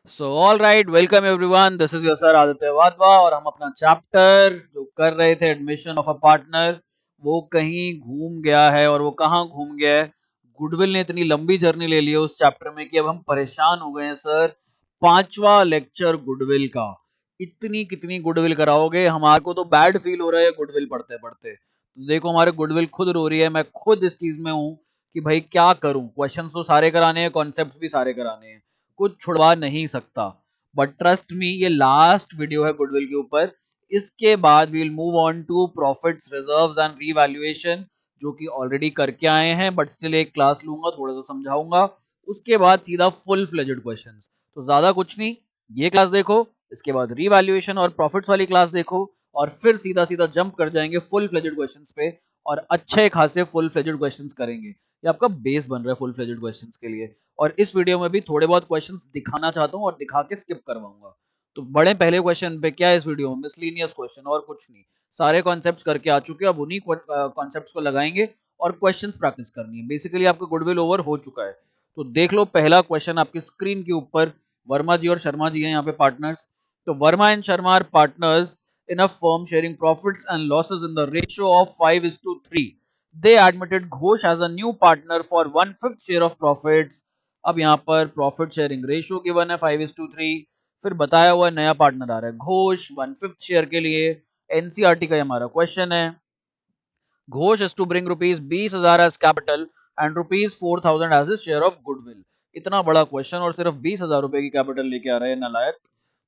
So all right, welcome everyone, this is your sir Aditya Wadhwa और हम अपना चैप्टर जो कर रहे थे एडमिशन ऑफ अ पार्टनर वो कहीं घूम गया है। और वो कहाँ घूम गया है? गुडविल ने इतनी लंबी जर्नी ले ली है उस चैप्टर में कि अब हम परेशान हो गए हैं सर। पांचवा लेक्चर गुडविल का। इतनी कितनी गुडविल कराओगे? हमारे को तो बैड फील हो रहा है गुडविल पढ़ते पढ़ते। तो देखो हमारे गुडविल खुद रो रही है, मैं खुद इस चीज में हूँ कि भाई क्या करूं। क्वेश्चंस तो सारे कराने हैं, कॉन्सेप्ट्स भी सारे कराने हैं, कुछ छुड़वा नहीं सकता। बट ट्रस्ट मी, ये लास्ट वीडियो है गुडविल के ऊपर। इसके बाद we will move on to profits, reserves and revaluation, जो कि ऑलरेडी करके आए हैं, बट स्टिल एक क्लास लूंगा, थोड़ा सा समझाऊंगा। उसके बाद सीधा फुल फ्लेजेड क्वेश्चंस। तो ज्यादा कुछ नहीं, ये क्लास देखो, इसके बाद रीवैल्यूएशन और प्रॉफिट्स वाली क्लास देखो, और फिर सीधा सीधा जंप कर जाएंगे फुल फ्लेजेड क्वेश्चंस पे। और अच्छे खासे फुल फ्लेजेड क्वेश्चंस करेंगे। ये आपका बेस बन रहा है फुल फ्लेजेड क्वेश्चंस के लिए। और इस वीडियो में भी थोड़े बहुत क्वेश्चंस दिखाना चाहता हूँ और दिखा के स्किप करवाऊंगा। तो बड़े पहले क्वेश्चन पे क्या है इस वीडियो में? मिसलीनियस क्वेश्चन और कुछ नहीं। सारे कॉन्सेप्ट्स करके आ चुके हैं, अब उन्हीं कॉन्सेप्ट्स को लगाएंगे और क्वेश्चंस प्रैक्टिस करनी है। बेसिकली आपका गुडविल ओवर हो चुका है। तो देख लो पहला क्वेश्चन आपकी स्क्रीन के ऊपर। वर्मा जी और शर्मा जी हैं यहाँ पे पार्टनर्स। तो Verma and Sharma are partners in a firm sharing profits and losses in the ratio of 5:3. They admitted Ghosh as a new partner for 1/5 share of profits. अब यहाँ पर प्रॉफिट शेयरिंग रेशियो गिवन है 5:3। फिर बताया हुआ नया पार्टनर आ रहा है घोष 1/5 शेयर के लिए। एनसीईआरटी का हमारा क्वेश्चन है। Ghosh is to bring rupees 20,000 as capital and rupees 4,000 as his share of goodwill. इतना बड़ा क्वेश्चन और सिर्फ 20,000 रुपए की कैपिटल लेके आ रहे हैं नालायक।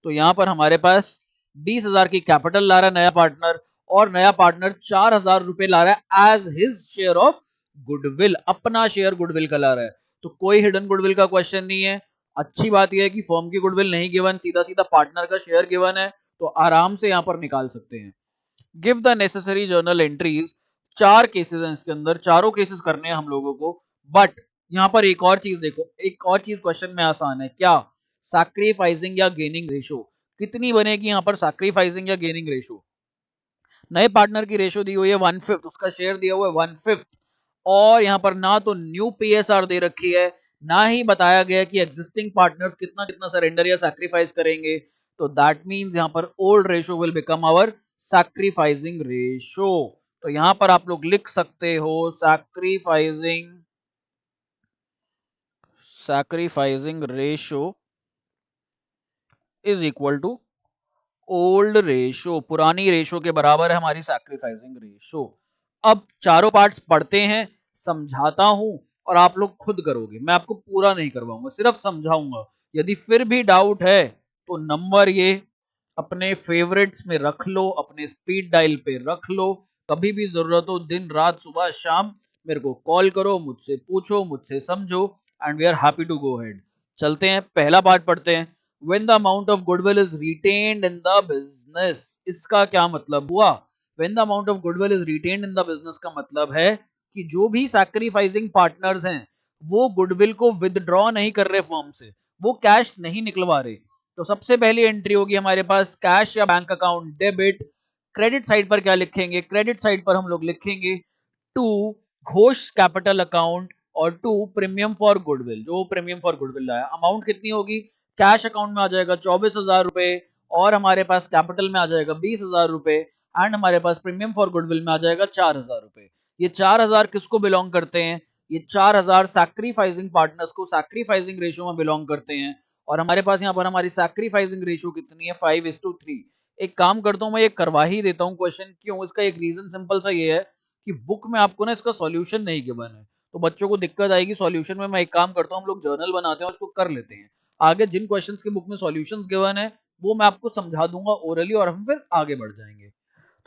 तो यहाँ पर हमारे पास 20,000 की कैपिटल ला रहा है नया पार्टनर, और नया पार्टनर 4,000 रुपए ला रहा है as his share of goodwill. अपना शेयर गुडविल का ला रहा है। तो कोई हिडन गुडविल का क्वेश्चन नहीं है। अच्छी बात यह है कि फर्म की गुडविल नहीं गिवन, सीधा सीधा पार्टनर का शेयर गिवन है। तो आराम से यहाँ पर निकाल सकते हैं। Give the necessary journal entries. चार केसेस हैं इसके अंदर, चारों केसेस करने हैं हम लोगों को। बट यहां पर एक और चीज देखो, एक और चीज क्वेश्चन में आसान है। क्या? सैक्रिफाइसिंग या गेनिंग रेशो कितनी बनेगी यहां पर? सैक्रिफाइसिंग या गेनिंग रेशो। नए पार्टनर की रेशो दी हुई है 1/5, उसका शेयर दिया हुआ है 1/5। और यहां पर ना तो न्यू पीएसआर दे रखी है, ना ही बताया गया कि एग्जिस्टिंग पार्टनर्स कितना कितना सरेंडर या सैक्रिफाइस करेंगे। तो दैट मींस यहां पर old ratio will become our sacrificing ratio. तो यहां पर आप लोग लिख सकते हो sacrificing ratio is equal to old ratio. पुरानी रेशो के बराबर है हमारी सैक्रिफाइसिंग रेशो। अब चारों पार्ट्स पढ़ते हैं, समझाता हूं, और आप लोग खुद करोगे। मैं आपको पूरा नहीं करवाऊंगा, सिर्फ समझाऊंगा। यदि फिर भी डाउट है तो नंबर ये अपने फेवरेट्स में रख लो, अपने स्पीड डायल पे रख लो। कभी भी जरूरत हो, दिन रात सुबह शाम, मेरे को कॉल करो, मुझसे पूछो, मुझसे समझो, and we are happy to go head. चलते हैं, पहला पार्ट पढ़ते हैं। When the amount of goodwill is retained in the business, इसका क्या मतलब हुआ? When the amount of goodwill is retained in the business का मतलब है कि जो भी सैक्रिफाइसिंग पार्टनर्स हैं वो गुडविल को विदड्रॉ नहीं कर रहे फॉर्म से, वो कैश नहीं निकलवा रहे। तो सबसे पहली एंट्री होगी हमारे पास कैश या bank account debit. Credit side पर क्या लिखेंगे? क्रेडिट साइड पर हम लोग लिखेंगे टू घोष कैपिटल अकाउंट और टू प्रीमियम फॉर गुडविल। जो प्रीमियम फॉर गुडविल लाया, अमाउंट कितनी होगी? कैश अकाउंट में आ जाएगा 24,000 रुपए, और हमारे पास कैपिटल में आ जाएगा 20,000 रुपए, एंड हमारे पास प्रीमियम फॉर गुडविल में आ जाएगा 4,000 रुपए। ये 4,000 किसको बिलोंग करते हैं? ये 4,000 सैक्रिफाइसिंग पार्टनर्स को सैक्रिफाइसिंग रेशियो में बिलोंग करते हैं। और हमारे पास यहाँ पर हमारी सैक्रिफाइसिंग रेशियो कितनी है? 5:3। एक काम करता हूँ, मैं ये करवा ही देता हूँ क्वेश्चन। क्यों? इसका एक रीजन सिंपल सा ये है कि बुक में आपको ना इसका सॉल्यूशन नहीं गिवन है, तो बच्चों को दिक्कत आएगी सॉल्यूशन में। मैं एक काम करता हूँ, हम लोग जर्नल बनाते हैं, उसको कर लेते हैं। आगे जिन क्वेश्चंस की बुक में सॉल्यूशंस गिवन है वो मैं आपको समझा दूंगा ओरली, और हम फिर आगे बढ़ जाएंगे।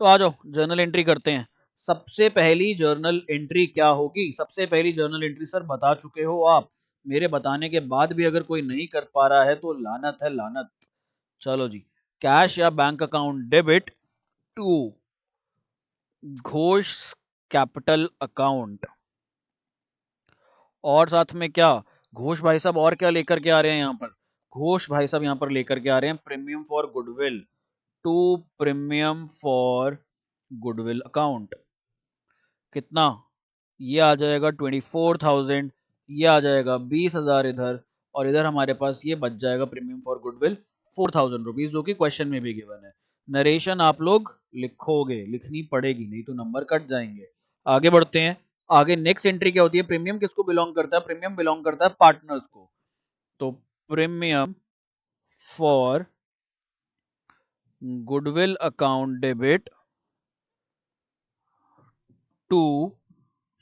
तो आ जाओ जर्नल एंट्री करते हैं। सबसे पहली जर्नल एंट्री क्या होगी? सबसे पहली जर्नल एंट्री सर बता चुके हो आप, मेरे बताने के बाद भी अगर कोई नहीं कर पा रहा है तो लानत है, लानत। चलो जी, कैश या bank account debit to Ghosh capital account. और साथ में क्या? घोष भाई साहब और क्या लेकर के आ रहे हैं यहाँ पर? घोष भाई साहब यहाँ पर लेकर के आ रहे हैं premium for goodwill. To premium for goodwill account कितना? ये आ जाएगा 24,000, ये आ जाएगा 20,000 इधर, और इधर हमारे पास ये बच जाएगा प्रीमियम फॉर गुडविल 4000 रुपीज, जो कि क्वेश्चन में भी गिवन है। नरेशन आप लोग लिखोगे, लिखनी पड़ेगी, नहीं तो नंबर कट जाएंगे। आगे बढ़ते हैं। आगे नेक्स्ट एंट्री क्या होती है? प्रीमियम किसको बिलोंग करता है? प्रीमियम बिलोंग करता है पार्टनर्स को। तो premium for goodwill account debit to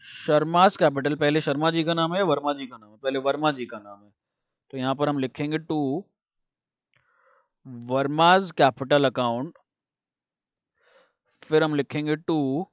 Sharma's capital. पहले शर्मा जी का नाम है, वर्मा जी का नाम है? पहले वर्मा जी का नाम है, तो यहां पर हम लिखेंगे टू वर्माज कैपिटल अकाउंट, फिर हम लिखेंगे टू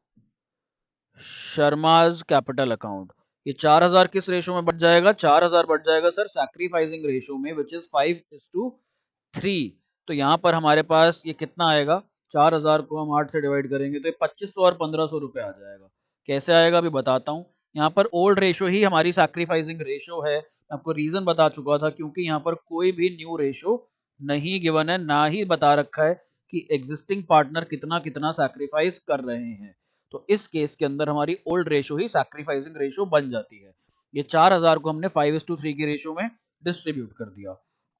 शर्माज कैपिटल अकाउंट। ये 4000 किस रेशो में बढ़ जाएगा? 4000 बढ़ जाएगा सर सैक्रिफाइसिंग रेशो में, विच इज 5:3। तो यहाँ पर हमारे पास ये कितना आएगा? 4000 को हम 8 से डिवाइड करेंगे तो ये 2500 और 1500 रुपए आ जाएगा। कैसे आएगा अभी बताता हूँ। यहाँ पर ओल्ड रेशो ही हमारी सैक्रिफाइसिंग रेशो है। मैं आपको रीजन बता चुका था, क्योंकि यहाँ पर कोई भी न्यू रेशो नहीं गिवन है, ना ही बता रखा है कि एग्जिस्टिंग पार्टनर कितना कितना सैक्रिफाइस कर रहे हैं। तो इस केस के अंदर हमारी ओल्ड रेशो ही सैक्रिफाइसिंग रेशो बन जाती है। ये 4000 को हमने 5:3 की रेशो में डिस्ट्रीब्यूट कर दिया।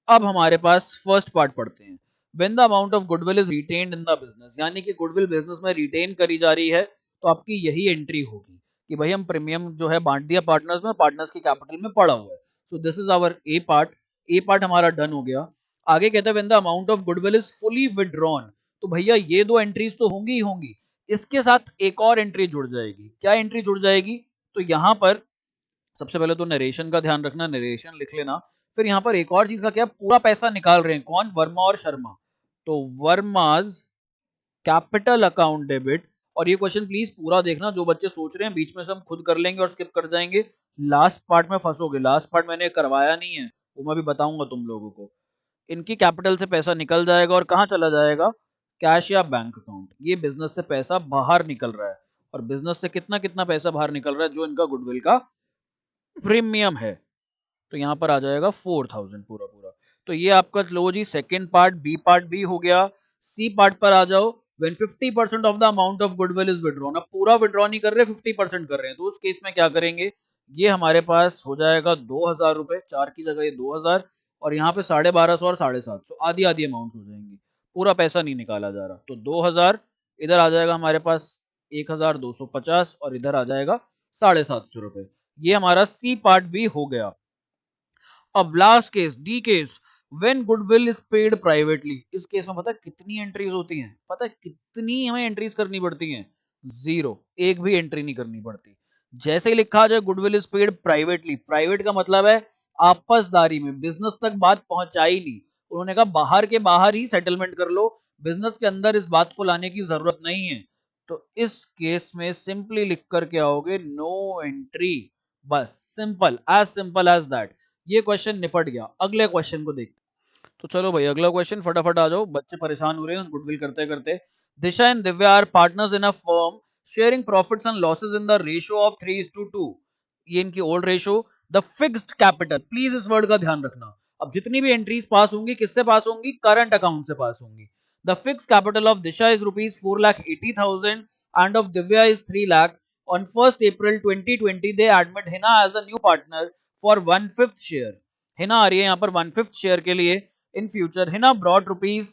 अब हमारे पास फर्स्ट पार्ट पढ़ते हैं। When the amount of goodwill is retained in the business, यानी कि गुडविल बिजनेस में रिटेन करी जा रही है, तो आपकी यही एंट्री होगी कि भाई हम प्रीमियम जो है बांट दिया पार्टनर्स में, पार्टनर्स की कैपिटल में पड़ा हुआ है। So this is our A part. A part हमारा डन हो गया। आगे कहते हैं when the amount of goodwill is fully withdrawn, तो भैया ये दो एंट्रीज तो होंगी ही होंगी, इसके साथ एक और एंट्री जुड़ जाएगी। क्या एंट्री जुड़ जाएगी? तो यहां पर सबसे पहले तो नरेशन का ध्यान रखना, नरेशन लिख लेना। फिर यहाँ पर एक और चीज का क्या, पूरा पैसा निकाल रहे हैं कौन? वर्मा और शर्मा। तो वर्माज कैपिटल अकाउंट डेबिट। और ये क्वेश्चन प्लीज पूरा देखना, जो बच्चे सोच रहे हैं बीच में से हम खुद कर लेंगे और स्किप कर जाएंगे, लास्ट पार्ट में फंसोगे। लास्ट पार्ट मैंने करवाया नहीं है, वो मैं भी बताऊंगा तुम लोगों को। इनकी कैपिटल से पैसा निकल जाएगा और कहां चला जाएगा? कैश या बैंक अकाउंट। ये बिजनेस से पैसा बाहर निकल रहा है। और बिजनेस से कितना कितना पैसा बाहर निकल रहा है? जो इनका गुडविल का प्रीमियम है। तो यहाँ पर आ जाएगा 4000 पूरा पूरा। तो ये आपका लो जी सेकंड पार्ट, बी पार्ट भी हो गया। सी पार्ट पर आ जाओ। When 50% of the amount of goodwill is withdrawn, अब पूरा विड्रॉ नहीं कर रहे, 50% कर रहे हैं, तो उस केस में क्या करेंगे? ये हमारे पास हो जाएगा 2000 रुपए, 4 की जगह ये 2000, और यहाँ पे 1250 और 750 आधी आधी अमाउंट हो जाएंगी। पूरा पैसा नहीं निकाला जा रहा, तो 2000 इधर आ जाएगा हमारे पास 1250, और इधर आ जाएगा 750 रुपए। ये हमारा सी पार्ट भी हो गया। अब last case, D case, when goodwill is paid privately. इस केस में पता है कितनी एंट्रीज होती हैं? पता है कितनी हमें एंट्रीज करनी पड़ती हैं? जीरो, एक भी एंट्री नहीं करनी पड़ती। जैसे ही लिखा जाए goodwill is paid privately, private का मतलब है आपसदारी में, बिजनेस तक बात पहुंचाई नहीं। उन्होंने कहा बाहर के बाहर ही सेटलमेंट कर लो, बिजनेस के अंदर इस बात को लाने की जरूरत नहीं है। तो इस केस में सिंपली लिख करके आओगे नो एंट्री, बस सिंपल एज दैट। ये क्वेश्चन निपट गया। अगले क्वेश्चन को देख। तो चलो भाई अगला क्वेश्चन फटाफट आ जाओ, बच्चे परेशान हो रहे हैं गुडविल करते करते। Disha and Divya are partners in a firm sharing profits and losses in the ratio of 3:2। ये इनकी old ratio. The fixed capital, please इस वर्ड का ध्यान रखना। अब जितनी भी एंट्रीज पास होंगी किससे पास होंगी? करंट अकाउंट से पास होंगी। The fixed capital of Disha is rupees 4,80,000 end of Divya is 3 lakh. On 1st April 2020, they admit Hina as a new partner for 1/5 share. Hina आ रही है यहाँ पर 1/5 शेयर के लिए। In future Hina brought rupees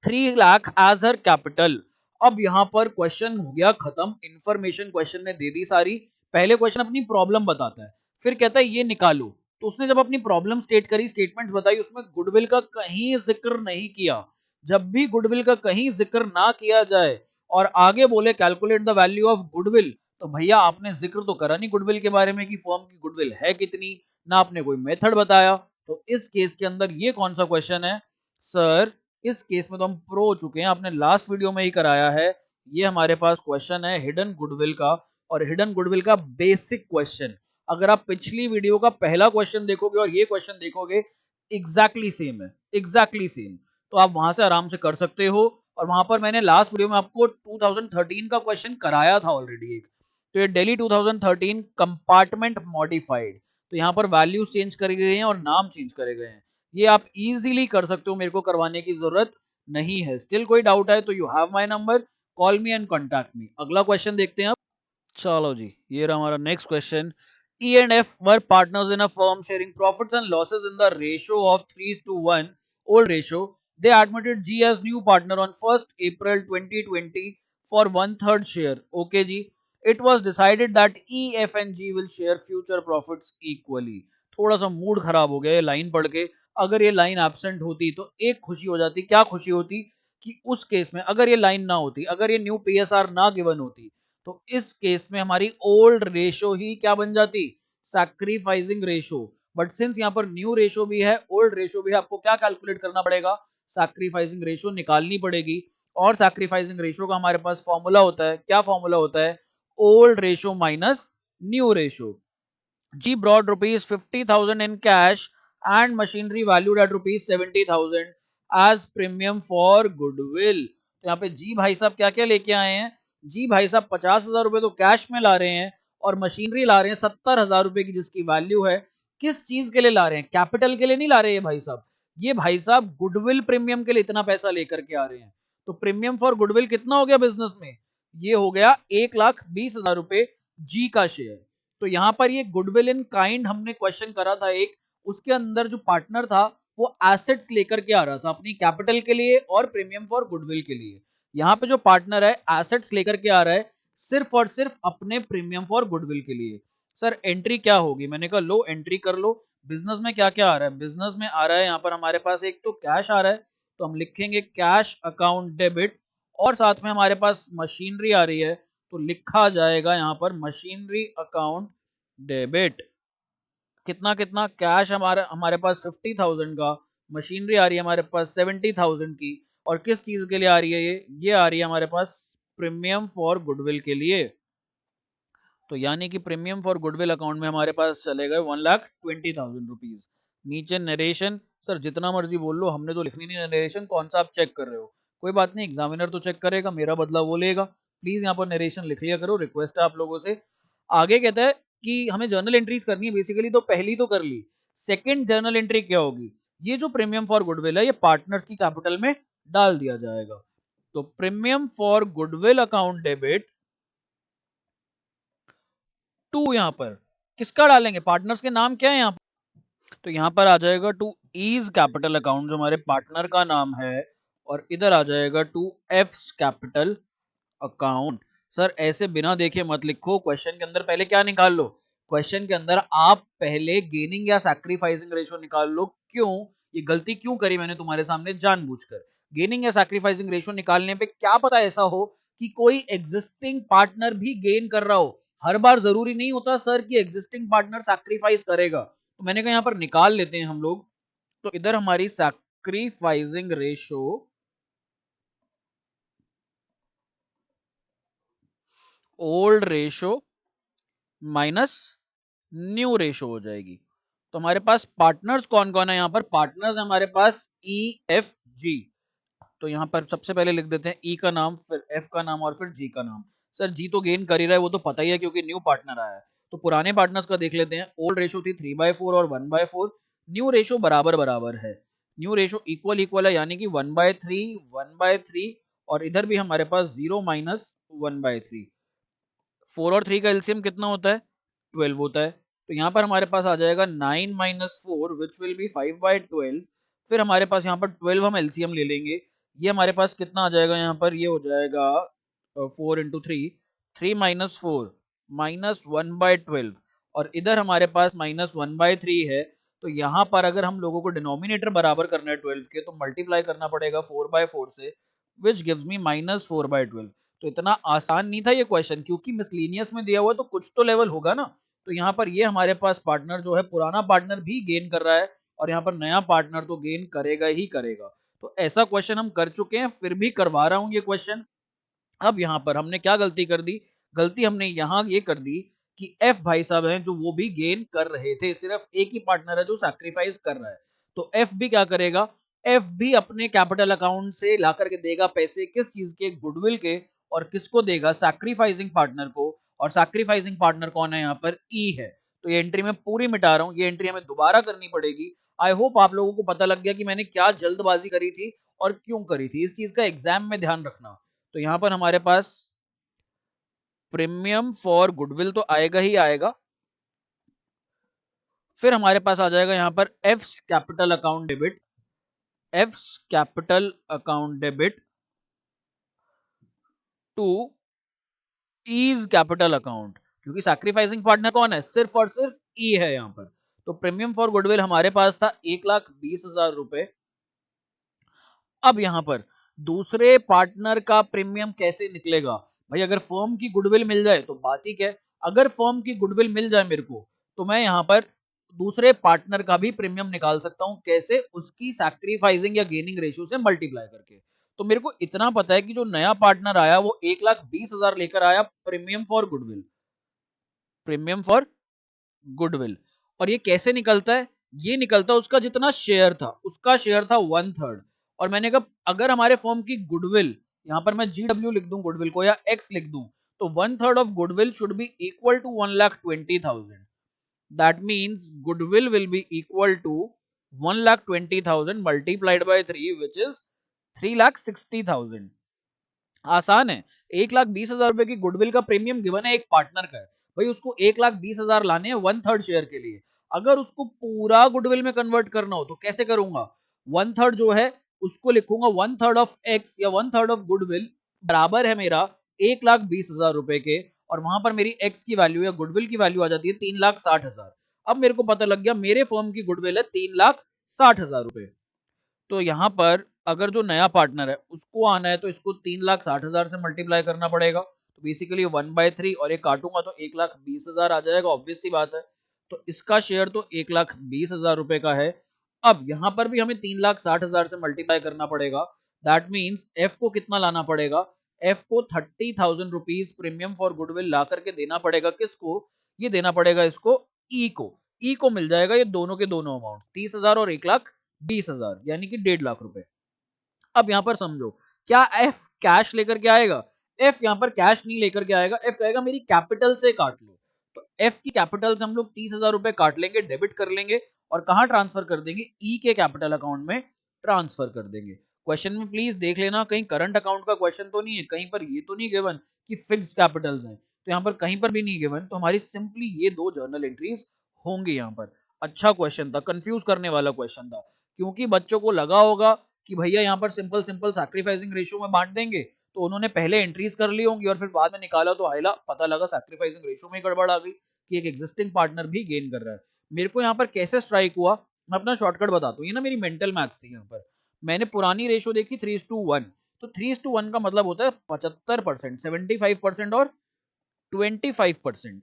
3 lakh as her capital. अब यहाँ पर क्वेश्चन हो गया खत्म, इंफॉर्मेशन क्वेश्चन ने दे दी सारी। पहले क्वेश्चन अपनी प्रॉब्लम बताता है, फिर कहता है ये निकालो। तो उसने जब अपनी प्रॉब्लम स्टेट करी, स्टेटमेंट्स बताई, उसमें गुडविल का कहीं जिक्र नहीं किया। जब भी गुडविल का कहीं जिक्र ना किया जाए और आगे बोले calculate the value of goodwill, तो भैया आपने जिक्र तो करा नहीं गुडविल के बारे में कि फर्म की गुडविल है कितनी, ना आपने कोई मेथड बताया। तो इस केस के अंदर ये कौन सा क्वेश्चन है सर? इस केस में तो हम प्रो हो चुके हैं, आपने लास्ट वीडियो में ही कराया है। ये हमारे पास क्वेश्चन है हिडन गुडविल का, और हिडन गुडविल का बेसिक क्वेश्चन। अगर आप पिछली वीडियो का पहला क्वेश्चन देखोगे और ये क्वेश्चन देखोगे, एग्जैक्टली सेम है, एग्जैक्टली सेम। तो आप वहां से आराम से कर सकते हो। और वहां पर मैंने लास्ट वीडियो में आपको 2013 का क्वेश्चन कराया था ऑलरेडी एक। तो ये डेली 2013 कंपार्टमेंट मॉडिफाइड, तो यहाँ पर वैल्यूज चेंज करे गए हैं और नाम चेंज करे गए हैं। ये आप इजीली कर सकते हो, मेरे को करवाने की जरूरत नहीं है। स्टिल कोई डाउट है तो you have my number, call me and contact me. अगला क्वेश्चन देखते हैं अब। चलो जी, ये रहा हमारा next question. E and F were partners in a firm sharing profits and losses in the ratio of 3:1, old ratio. They admitted G as new partner on 1st April 2020 for one-third share. Okay जी. It was decided that E, F and G will share future profits equally. थोड़ा सा mood खराब हो गया ये line पढ़ के. अगर ये लाइन एब्सेंट होती तो एक खुशी हो जाती. क्या खुशी होती? कि उस केस में अगर ये लाइन ना होती, अगर ये न्यू पीएसआर ना गिवन होती, तो इस केस में हमारी ओल्ड रेशो ही क्या बन जाती? Sacrificing ratio. बट सिंस यहाँ पर न्यू रेशो भी है, ओल्ड रेशो भी है, आपको क्या कैलकुलेट करना पड़ेगा? सैक्रिफाइसिंग रेशो निकालनी पड़ेगी. और सैक्रिफाइसिंग रेशो का हमारे पास फॉर्मूला होता है. क्या फॉर्मूला होता है? Old ratio minus new ratio. G brought rupees 50,000 in cash and machinery valued at rupees 70,000 as premium for goodwill. तो यहाँ पे जी भाई साहब क्या क्या लेके आए हैं? जी भाई साहब 50,000 रुपए तो कैश में ला रहे हैं और मशीनरी ला रहे हैं 70,000 रुपए की जिसकी वैल्यू है. किस चीज के लिए ला रहे हैं? कैपिटल के लिए नहीं ला रहे ये भाई साहब. ये भाई साहब गुडविल प्रीमियम के लिए इतना पैसा लेकर के आ रहे हैं. तो प्रीमियम फॉर गुडविल कितना हो गया बिजनेस में? ये हो गया 1,20,000 रुपए जी का शेयर. तो यहां पर ये गुडविल इन काइंड हमने क्वेश्चन करा था एक, उसके अंदर जो पार्टनर था वो एसेट्स लेकर के आ रहा था अपनी कैपिटल के लिए और प्रीमियम फॉर गुडविल के लिए. यहाँ पे जो पार्टनर है एसेट्स लेकर के आ रहा है सिर्फ और सिर्फ अपने प्रीमियम फॉर गुडविल के लिए. सर एंट्री क्या होगी? मैंने कहा लो एंट्री कर लो. बिजनेस में क्या क्या आ रहा है? बिजनेस में आ रहा है यहाँ पर हमारे पास एक तो कैश आ रहा है, तो हम लिखेंगे कैश अकाउंट डेबिट, और साथ में हमारे पास मशीनरी आ रही है तो लिखा जाएगा यहाँ पर मशीनरी अकाउंट डेबिट. कितना कितना? कैश हमारे हमारे पास 50,000 का, मशीनरी आ रही है हमारे पास 70,000 की, और किस चीज के लिए आ रही है? ये आ रही है हमारे पास प्रीमियम फॉर गुडविल के लिए. तो यानी कि प्रीमियम फॉर गुडविल अकाउंट में हमारे पास चले गए 1,20,000 रुपीज. नीचे नरेशन. सर जितना मर्जी बोल लो, हमने तो लिखनी नहीं नरेशन. कौन सा आप चेक कर रहे हो? कोई बात नहीं, एग्जामिनर तो चेक करेगा, मेरा बदला वो लेगा. प्लीज यहाँ पर नरेशन लिख लिया करो, रिक्वेस्ट है आप लोगों से. आगे कहता है कि हमें जर्नल एंट्रीज करनी है बेसिकली, तो पहली तो कर ली. सेकंड जर्नल एंट्री क्या होगी? ये जो प्रीमियम फॉर गुडविल है ये पार्टनर्स की कैपिटल में डाल दिया जाएगा. तो premium for goodwill account debit to, यहां पर किसका डालेंगे? पार्टनर्स के नाम क्या है यहाँ पर? तो यहां पर आ जाएगा टू ईज कैपिटल अकाउंट जो हमारे पार्टनर का नाम है, और इधर आ जाएगा to F capital account. Sir ऐसे बिना देखे मत लिखो, क्वेश्चन के अंदर पहले क्या निकाल लो? क्वेश्चन के अंदर आप पहले गेनिंग या सैक्रिफाइसिंग रेशो निकाल लो. क्यों? ये गलती क्यों करी मैंने तुम्हारे सामने जानबूझकर? गेनिंग या सैक्रिफाइसिंग रेशो निकालने पे क्या पता ऐसा हो कि कोई एग्जिस्टिंग पार्टनर भी गेन कर रहा हो. हर बार जरूरी नहीं होता सर कि एग्जिस्टिंग पार्टनर सैक्रिफाइस करेगा. तो मैंने कहा यहाँ पर निकाल लेते हैं हम लोग. तो इधर हमारी sacrificing ratio old ratio minus new ratio हो जाएगी. तो हमारे पास पार्टनर्स कौन कौन है? यहाँ पर पार्टनर्स हमारे पास ई एफ जी. तो यहाँ पर सबसे पहले लिख देते हैं ई का नाम, फिर एफ का नाम और फिर जी का नाम. सर जी तो गेन कर ही रहा है, वो तो पता ही है क्योंकि न्यू पार्टनर आया है. तो पुराने पार्टनर्स का देख लेते हैं. ओल्ड रेशो थी 3/4 और 1/4. न्यू रेशो बराबर बराबर है. न्यू रेशो इक्वल इक्वल है, यानी कि 1/3 1/3, और इधर भी हमारे पास 0 माइनस 1/3. 4 और 3 का एलसीएम कितना होता है? 12 होता है. तो यहाँ पर हमारे पास आ जाएगा 9 माइनस 4 विच विल बी 5/12. फिर हमारे पास यहाँ पर 12 हम एलसीएम ले लेंगे. ये हमारे पास कितना आ जाएगा? यहाँ पर ये हो जाएगा 4 into 3, 3 - 4 -1/12, और इधर हमारे पास -1/3 है. तो यहाँ पर अगर हम लोगों को डिनोमिनेटर बराबर करना है 12 के, तो मल्टीप्लाई करना पड़ेगा 4/4 से, विच गिव्स मी -4/12. तो इतना आसान नहीं था ये क्वेश्चन, क्योंकि मिसलेनियस में दिया हुआ तो कुछ तो लेवल होगा ना. तो यहाँ पर ये हमारे पास पार्टनर जो है, पुराना पार्टनर भी गेन कर रहा है, और यहाँ पर नया पार्टनर तो गेन करेगा ही करेगा. तो ऐसा क्वेश्चन हम कर चुके हैं, फिर भी करवा रहा हूं ये क्वेश्चन. अब यहाँ पर हमने क्या गलती कर दी? गलती हमने यहाँ ये कर दी कि एफ भाई साहब हैं जो वो भी गेन कर रहे थे, सिर्फ एक ही पार्टनर है जो सैक्रिफाइस कर रहा है. तो एफ भी क्या करेगा? एफ भी अपने कैपिटल अकाउंट से ला करके देगा पैसे. किस चीज के? गुडविल के. और किसको देगा? सैक्रिफाइसिंग पार्टनर को. और सैक्रिफाइसिंग पार्टनर कौन है? यहाँ पर ई है. तो ये एंट्री मैं पूरी मिटा रहा हूँ, ये एंट्री हमें दोबारा करनी पड़ेगी. आई होप आप लोगों को पता लग गया कि मैंने क्या जल्दबाजी करी थी और क्यों करी थी. इस चीज का एग्जाम में ध्यान रखना. तो यहां पर हमारे पास प्रीमियम फॉर गुडविल तो आएगा ही आएगा, फिर हमारे पास आ जाएगा यहाँ पर F capital account debit, F capital account debit to E's capital account, क्योंकि सैक्रिफाइसिंग पार्टनर कौन है, सिर्फ और सिर्फ ई है यहाँ पर। तो प्रीमियम फॉर गुडविल हमारे पास था 1,20,000 रुपए। अब यहां पर दूसरे पार्टनर का प्रीमियम कैसे निकलेगा भाई, अगर फर्म की गुडविल मिल जाए तो बात ही क्या है। अगर फर्म की गुडविल मिल जाए मेरे को, तो मैं यहां पर दूसरे पार्टनर का भी प्रीमियम निकाल सकता हूं, कैसे, उसकी सैक्रिफाइसिंग या गेनिंग रेशियो से मल्टीप्लाई करके। तो मेरे को इतना पता है कि जो नया पार्टनर आया वो 1,20,000 लेकर आया premium for goodwill, premium for goodwill. और ये कैसे निकलता है, ये निकलता है उसका जितना शेयर था, उसका शेयर था 1/3। और मैंने कहा अगर हमारे फर्म की गुडविल, यहां पर मैं GW लिख दूं गुडविल को या X लिख दूं, तो 1/3 of goodwill should be equal to 1,20,000। That means goodwill will be equal to 1,20,000 multiplied by 3 which is 3,60,000। आसान है। 1,20,000 रुपए की गुडविल का प्रीमियम गिवन है एक पार्टनर का है भाई, उसको 1,20,000 लाने हैं 1/3 शेयर के लिए। अगर उसको पूरा गुडविल में कन्वर्ट करना हो तो कैसे करूंगा, 1/3 जो है उसको लिखूंगा 1/3 ऑफ एक्स या 1/3 ऑफ गुडविल बराबर है मेरा 1,20,000 रुपए के। और वहां पर मेरी एक्स की वैल्यू या गुडविल की वैल्यू आ जाती है 3,60,000। अब मेरे को पता लग गया मेरे फर्म की गुडविल है 3,60,000 रुपए। तो यहाँ पर अगर जो नया पार्टनर है उसको आना है तो इसको 3,60,000 से मल्टीप्लाई करना पड़ेगा। तो बेसिकली 1/3 और ये काटूंगा तो 1,20,000 आ जाएगा, ऑब्वियस सी बात है। तो इसका शेयर तो 1,20,000 रुपए का है। अब यहाँ पर भी हमें 3,60,000 से मल्टीप्लाई करना पड़ेगा। दैट मीन्स एफ को कितना लाना पड़ेगा, एफ को 30,000 रुपीज प्रीमियम फॉर गुडविल ला करके देना पड़ेगा। किसको, ये देना पड़ेगा इसको, ई को। ई को मिल जाएगा ये दोनों के दोनों अमाउंट 30,000 और 1,20,000 यानी कि 1.5 लाख रुपए। अब यहां पर समझो, क्या एफ कैश लेकर के आएगा, एफ यहां पर कैश नहीं लेकर के आएगा, एफ कहेगा मेरी कैपिटल से काट लो। तो एफ की कैपिटल से हम लोग 30,000 रुपए काट लेंगे, डेबिट कर लेंगे और कहां ट्रांसफर कर देंगे, ई के कैपिटल अकाउंट में ट्रांसफर कर देंगे। क्वेश्चन में प्लीज देख लेना कहीं करंट अकाउंट का क्वेश्चन तो नहीं है, कहीं पर ये तो नहीं गिवन कि फिक्स्ड कैपिटल्स हैं, तो यहाँ पर कहीं पर भी नहीं गिवन। तो हमारी सिंपली ये दो जर्नल एंट्रीज होंगी यहाँ पर। अच्छा क्वेश्चन था, कंफ्यूज करने वाला क्वेश्चन था, क्योंकि बच्चों को लगा होगा कि भैया यहाँ पर सिंपल सिंपल सैक्रिफाइसिंग रेशियो में बांट देंगे, तो उन्होंने पहले एंट्रीज कर ली होंगी और फिर बाद में निकाला तो हाइला पता लगा सैक्रिफाइसिंग रेशियो में गड़बड़ आ गई कि एक एग्जिस्टिंग पार्टनर भी गेन कर रहा है। मेरे को यहाँ पर कैसे स्ट्राइक हुआ, मैं अपना शॉर्टकट बताता हूँ। ये ना मेरी मेंटल मैथ्स थी, यहाँ पर मैंने पुरानी रेशियो देखी 3:1। तो 3:1 का मतलब होता है 75%, 75% और 25%,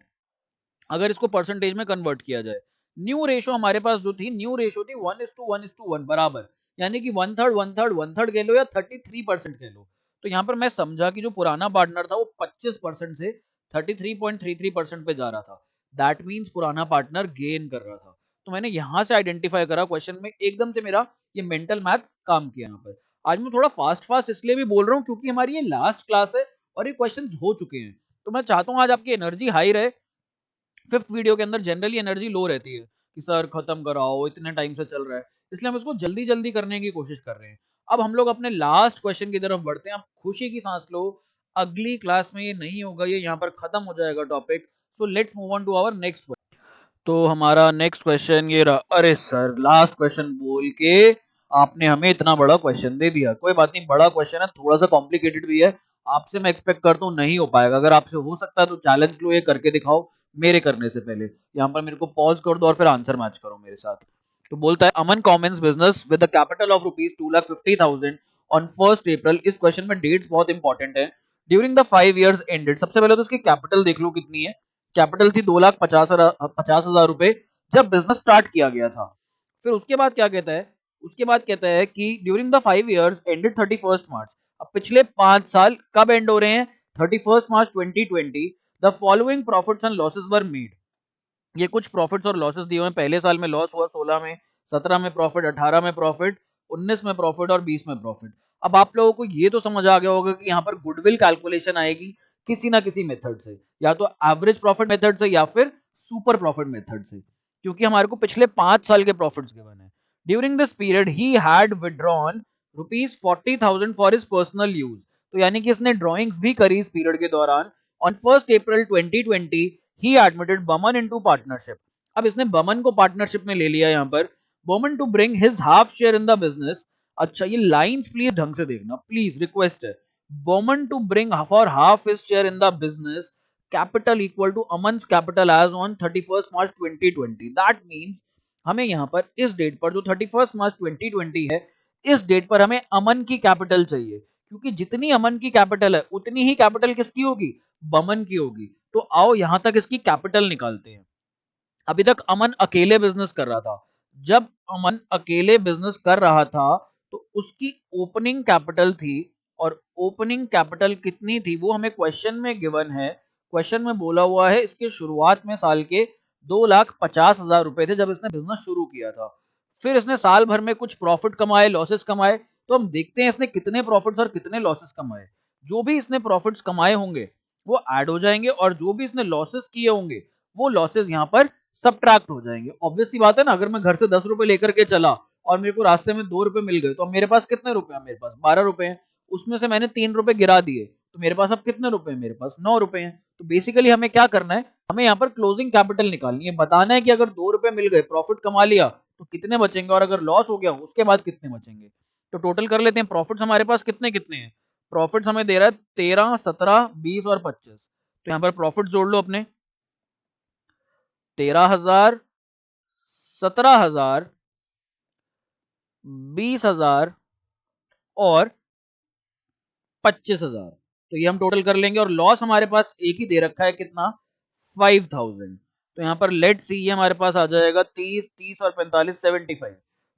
अगर इसको परसेंटेज में कन्वर्ट किया जाए। न्यू रेशो हमारे पास जो थी, न्यू रेशो थी 1:1:1 बराबर, यानी कि 1/3 1/3 1/3 कह लो या 33% कह लो। तो यहाँ पर मैं समझा कि जो पुराना पार्टनर था वो 25% से 33.33% पे जा रहा था। दैट मीन्स पुराना पार्टनर गेन कर रहा था। तो मैंने यहां से आइडेंटिफाई करा, क्वेश्चन में एकदम से मेरा ये मेंटल मैथ्स काम किया यहाँ पर। आज मैं थोड़ा फास्ट फास्ट इसलिए भी बोल रहा हूँ क्योंकि हमारी ये लास्ट क्लास है और ये क्वेश्चन हो चुके हैं। तो मैं चाहता हूँ आज आपकी एनर्जी हाई रहे। फिफ्थ वीडियो के अंदर जनरली एनर्जी लो रहती है कि सर खत्म कराओ, इतने टाइम से चल रहा है, इसलिए हम इसको जल्दी जल्दी करने की कोशिश कर रहे हैं। अब हम लोग अपने लास्ट क्वेश्चन की तरफ बढ़ते हैं। आप खुशी की सांस लो, अगली क्लास में ये नहीं होगा, ये यहाँ पर खत्म हो जाएगा topic. So let's move on to our next question. तो हमारा नेक्स्ट क्वेश्चन ये रहा। अरे सर लास्ट क्वेश्चन बोल के आपने हमें इतना बड़ा क्वेश्चन दे दिया। कोई बात नहीं, बड़ा क्वेश्चन है, थोड़ा सा कॉम्प्लिकेटेड भी है। आपसे मैं एक्सपेक्ट करता हूँ नहीं हो पाएगा, अगर आपसे हो सकता है तो चैलेंज लो, ये करके दिखाओ मेरे करने से पहले। यहाँ पर मेरे को पॉज कर दो और फिर आंसर मैच करो मेरे साथ। तो बोलता है Aman commence business with capital of rupees 2,50,000 on 1 April. इस क्वेश्चन में डेट्स बहुत इंपॉर्टेंट है। ड्यूरिंग द 5 years एंडेड, सबसे पहले तो उसकी कैपिटल देख लो कितनी है। कैपिटल थी 2,50,000 रुपए जब बिजनेस स्टार्ट किया गया था। फिर उसके बाद क्या कहता है, उसके बाद कहता है कि ड्यूरिंग द 5 years एंडेड 31 मार्च। अब पिछले 5 साल कब एंड हो रहे हैं, 31 March 2020। The following profits and losses were made. ये कुछ प्रॉफिट्स और लॉसेस दिए हुए हैं। पहले साल में लॉस हुआ, 16 में, 17 में प्रॉफिट, 18 में प्रॉफिट, 19 में प्रॉफिट और 20 में प्रॉफिट। अब आप लोगों को ये तो समझ आ गया होगा कि यहाँ पर गुडविल कैलकुलेशन आएगी किसी ना किसी मेथड से, या तो एवरेज प्रॉफिट मेथड से या फिर सुपर प्रॉफिट मेथड से, क्योंकि हमारे को पिछले 5 साल के प्रॉफिट्स गिवन है। During this period he had withdrawn ₹40,000 for his personal use. तो यानी कि इसने ड्रॉइंग्स भी करी इस पीरियड के दौरान। On 1 April 2020 he admitted Baman into partnership। अब इसने बमन को पार्टनरशिप में ले लिया यहाँ पर, Baman to bring his half share in the business. अच्छा ये लाइंस प्लीज ढंग से देखना, प्लीज रिक्वेस्ट है। Baman to bring for half his share in the business, capital equal to Aman's capital as on 31 March 2020। That means हमें यहाँ पर इस डेट पर जो 31 मार्च 2020 है, इस डेट पर हमें अमन की कैपिटल चाहिए, क्योंकि जितनी अमन की कैपिटल है उतनी ही कैपिटल किसकी होगी, बमन की होगी। तो आओ यहां तक इसकी कैपिटल निकालते हैं। अभी तक अमन अकेले बिजनेस कर रहा था, जब अमन अकेले बिजनेस कर रहा था तो उसकी ओपनिंग कैपिटल थी, और ओपनिंग कैपिटल कितनी थी वो हमें क्वेश्चन में गिवन है। क्वेश्चन में बोला हुआ है इसके शुरुआत में साल के 2,50,000 रुपए थे जब इसने बिजनेस शुरू किया था। फिर इसने साल भर में कुछ प्रॉफिट कमाए, लॉसेस कमाए, तो हम देखते हैं इसने कितने प्रॉफिट्स और कितने लॉसेस कमाए। जो भी इसने प्रॉफिट्स कमाए होंगे वो ऐड हो जाएंगे, और जो भी इसने लॉसेस किए होंगे वो लॉसेस यहाँ पर सब्ट्रैक्ट हो जाएंगे। ऑब्वियस सी बात है ना, अगर मैं घर से 10 रुपए लेकर के चला और मेरे को रास्ते में 2 रुपए मिल गए, तो अब मेरे पास कितने रुपए हैं, मेरे पास 12 रुपए हैं, उसमें से मैंने 3 रुपए गिरा दिए, तो मेरे पास अब कितने रुपए हैं, मेरे पास 9 रुपए हैं। तो बेसिकली हमें क्या करना है, हमें यहाँ पर क्लोजिंग कैपिटल निकालनी है, बताना है कि अगर 2 रुपए मिल गए, प्रॉफिट कमा लिया, तो कितने बचेंगे, और अगर लॉस हो गया उसके बाद कितने बचेंगे। तो टोटल कर लेते हैं, प्रॉफिट्स हमारे पास कितने कितने हैं। प्रॉफिट्स हमें दे रहा है 13, 17, 20 और 25। तो यहाँ पर प्रॉफिट जोड़ लो अपने, 13,000, 17,000, 20,000 और 25,000। तो ये हम टोटल कर लेंगे, और लॉस हमारे पास एक ही दे रखा है कितना, 5,000। तो यहाँ पर लेट सी ये हमारे पास आ जाएगा 30, 30 और 45, 75।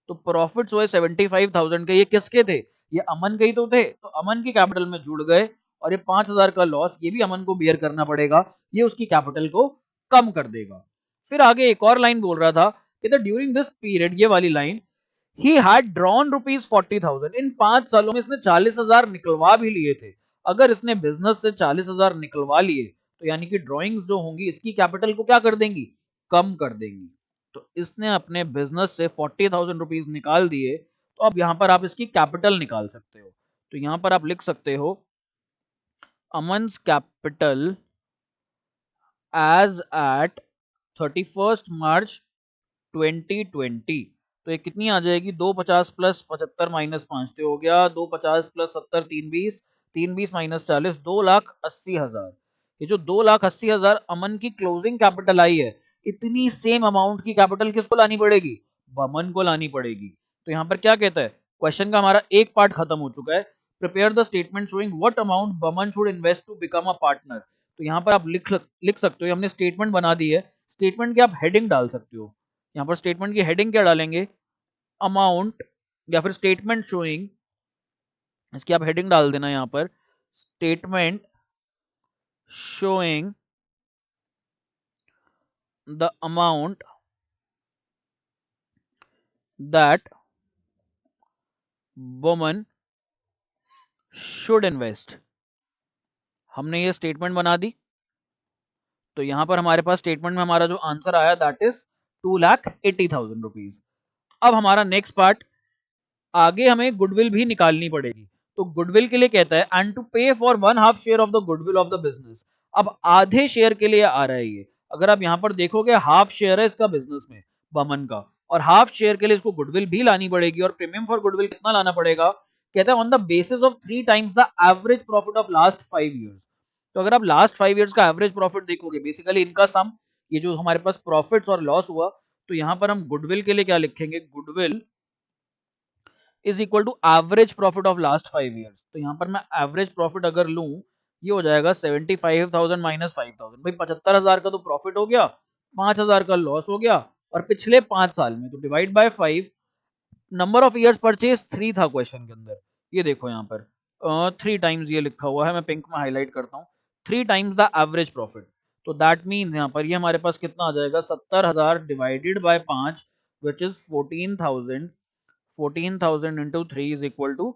तो प्रॉफिट्स हुए 75,000 के, ये किसके थे, ये अमन के ही तो थे, तो अमन की कैपिटल में जुड़ गए। और ये 5,000 का लॉस ये भी अमन को बियर करना पड़ेगा, ये उसकी कैपिटल को कम कर देगा। फिर आगे एक और लाइन बोल रहा था कि ड्यूरिंग दिस पीरियड, ये वाली line, he had drawn rupees 40,000। इन 5 सालों में इसने 40,000 निकलवा भी लिए थे। अगर इसने बिजनेस से 40,000 निकलवा लिए, तो यानी कि ड्रॉइंग्स जो होंगी इसकी कैपिटल को क्या कर देंगी, कम कर देंगी। तो इसने अपने बिजनेस से 40,000 रुपीज निकाल दिए। तो अब यहां पर आप इसकी कैपिटल निकाल सकते हो। तो यहां पर आप लिख सकते हो अमन्स कैपिटल एज एट 31 मार्च 2020। तो ये कितनी आ जाएगी, 250 प्लस 75 माइनस 5 तो हो गया 250 प्लस 70, 320, 320 माइनस 40, 2,80,000। ये जो 2,80,000 अमन की क्लोजिंग कैपिटल आई है, इतनी सेम अमाउंट की कैपिटल किसको लानी पड़ेगी, बमन को लानी पड़ेगी। तो यहाँ पर क्या कहता है, क्वेश्चन का हमारा एक पार्ट खत्म हो चुका है। Prepare the statement showing what amount Baman should invest to become a partner. तो यहाँ पर आप लिख सकते हो, हमने स्टेटमेंट बना दी है। स्टेटमेंट की आप हेडिंग डाल सकते हो। यहाँ पर स्टेटमेंट की हेडिंग क्या डालेंगे, अमाउंट, या फिर स्टेटमेंट शोइंग, इसकी आप हेडिंग डाल देना यहाँ पर, statement showing the amount that woman should invest. हमने ये स्टेटमेंट बना दी। तो यहां पर हमारे पास स्टेटमेंट में हमारा जो आंसर आया दैट इज 2,80,000 रुपीज। अब हमारा नेक्स्ट पार्ट, आगे हमें गुडविल भी निकालनी पड़ेगी। तो गुडविल के लिए कहता है एंड टू पे for 1/2 share of the goodwill of the business. अब आधे शेयर के लिए आ रहा है ये। अगर आप यहां पर देखोगे हाफ शेयर है इसका बिजनेस में, बमन का, और हाफ शेयर के लिए इसको गुडविल भी लानी पड़ेगी। और प्रीमियम फॉर गुडविल कितना लाना पड़ेगा, कहता है on the basis of 3 times the average profit of last 5 years. तो अगर आप लास्ट 5 ईयर्स का एवरेज प्रॉफिट देखोगे, बेसिकली इनका सम, ये जो हमारे पास प्रॉफिट्स और लॉस हुआ, तो यहां पर हम गुडविल के लिए क्या लिखेंगे, goodwill is equal to average profit of last 5 years. तो यहाँ पर मैं एवरेज प्रॉफिट अगर लूं, ये हो जाएगा 75,000 माइनस 5,000। भाई 75,000 का तो प्रॉफिट हो गया, 5,000 का लॉस हो गया, और पिछले 5 साल में, तो divide by 5, number of years purchase 3 था क्वेश्चन के अंदर। ये देखो यहाँ पर 3 टाइम्स ये लिखा हुआ है, मैं पिंक में हाईलाइट करता हूँ, 3 टाइम्स द एवरेज प्रॉफिट। तो दैट मीन्स यहाँ पर ये हमारे पास कितना आ जाएगा, 70,000 divided by 5 which is 14,000। 14,000 into 3 is equal to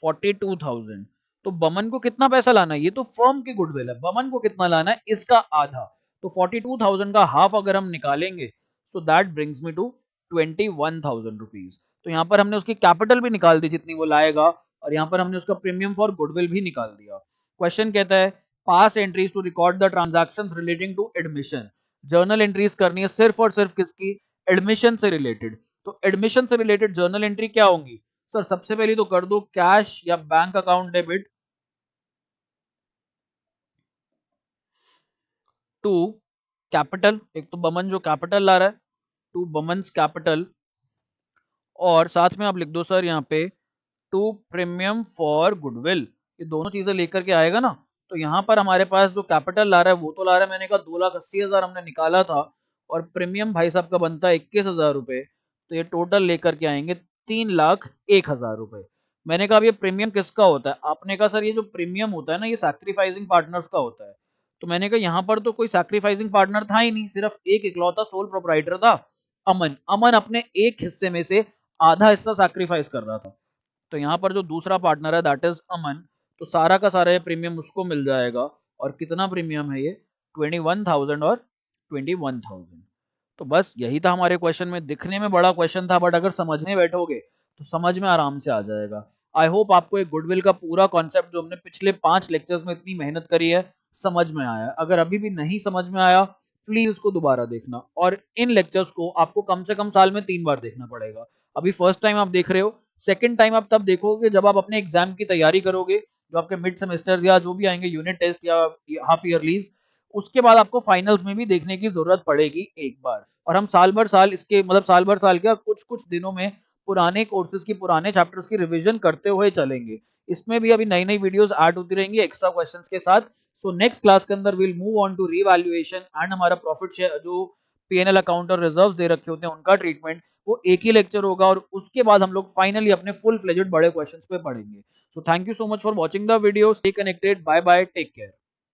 42,000। तो बमन को कितना पैसा लाना है, ये तो फर्म की गुडविल है, बमन को कितना लाना है, इसका आधा। तो 42,000 का हाफ अगर हम निकालेंगे, so that brings me to 21,000 rupees. तो यहाँ पर हमने उसकी कैपिटल भी निकाल दी जितनी वो लाएगा, और यहाँ पर हमने उसका प्रीमियम फॉर गुडविल भी निकाल दिया। क्वेश्चन कहता है pass entries to record the transactions relating to admission. Journal entries करनी है सिर्फ और सिर्फ किसकी, एडमिशन से रिलेटेड। तो एडमिशन से रिलेटेड जर्नल एंट्री क्या होंगी सर, सबसे पहले तो कर दो कैश या bank account debit to capital, एक तो बमन जो कैपिटल ला रहा है, टू बमन्स कैपिटल, और साथ में आप लिख दो सर यहाँ पे टू प्रीमियम फॉर गुडविल। ये दोनों चीजें लेकर के आएगा ना। तो यहाँ पर हमारे पास जो कैपिटल ला रहा है वो तो ला रहा है, मैंने कहा 2,80,000 हमने निकाला था, और प्रीमियम भाई साहब का बनता है 21,000 रुपए। तो ये टोटल लेकर के आएंगे 3,01,000 रुपए। मैंने कहा अब ये प्रीमियम किसका होता है, आपने कहा सर ये जो प्रीमियम होता है ना ये सैक्रिफाइसिंग पार्टनर्स का होता है। तो मैंने कहा यहाँ पर तो कोई सैक्रिफाइसिंग पार्टनर था ही नहीं, सिर्फ एक इकलौता सोल प्रोप्राइटर था, अमन। अमन अपने एक हिस्से में से आधा हिस्सा सैक्रिफाइस कर रहा था। तो यहाँ पर जो दूसरा पार्टनर है दैट इज अमन, तो सारा का सारा ये प्रीमियम उसको मिल जाएगा। और कितना प्रीमियम है ये, 21,000 और 21,000। तो बस यही था हमारे क्वेश्चन में। दिखने में बड़ा क्वेश्चन था बट अगर समझने बैठोगे तो समझ में आराम से आ जाएगा। आई होप आपको एक गुडविल का पूरा कॉन्सेप्ट जो हमने पिछले 5 लेक्चर्स में इतनी मेहनत करी है समझ में आया। अगर अभी भी नहीं समझ में आया प्लीज इसको दोबारा देखना, और इन लेक्चर्स को आपको कम से कम साल में 3 बार देखना पड़ेगा। अभी फर्स्ट टाइम आप देख रहे हो, सेकंड टाइम आप तब देखोगे जब आप अपने एग्जाम की तैयारी करोगे, जो आपके मिड सेमेस्टर्स या जो भी आएंगे यूनिट टेस्ट या हाफ ईयरलीज, उसके बाद आपको फाइनल्स में भी देखने की जरूरत पड़ेगी एक बार। और हम साल भर साल इसके मतलब साल भर साल क्या कुछ कुछ दिनों में पुराने कोर्सेज की पुराने चैप्टर्स की रिवीजन करते हुए चलेंगे। इसमें भी अभी नई नई वीडियोस ऐड होती रहेंगी एक्स्ट्रा क्वेश्चंस के साथ। सो नेक्स्ट क्लास के अंदर will move on to revaluation and हमारा प्रॉफिट शेयर जो पीएनएल अकाउंट और रिजर्व्स दे रखे होते हैं उनका ट्रीटमेंट, वो एक ही लेक्चर होगा, और उसके बाद हम लोग फाइनली अपने फुल फ्लेजेड बड़े क्वेश्चंस पे पढ़ेंगे। So thank you so much for watching the video, stay connected, bye bye, take care.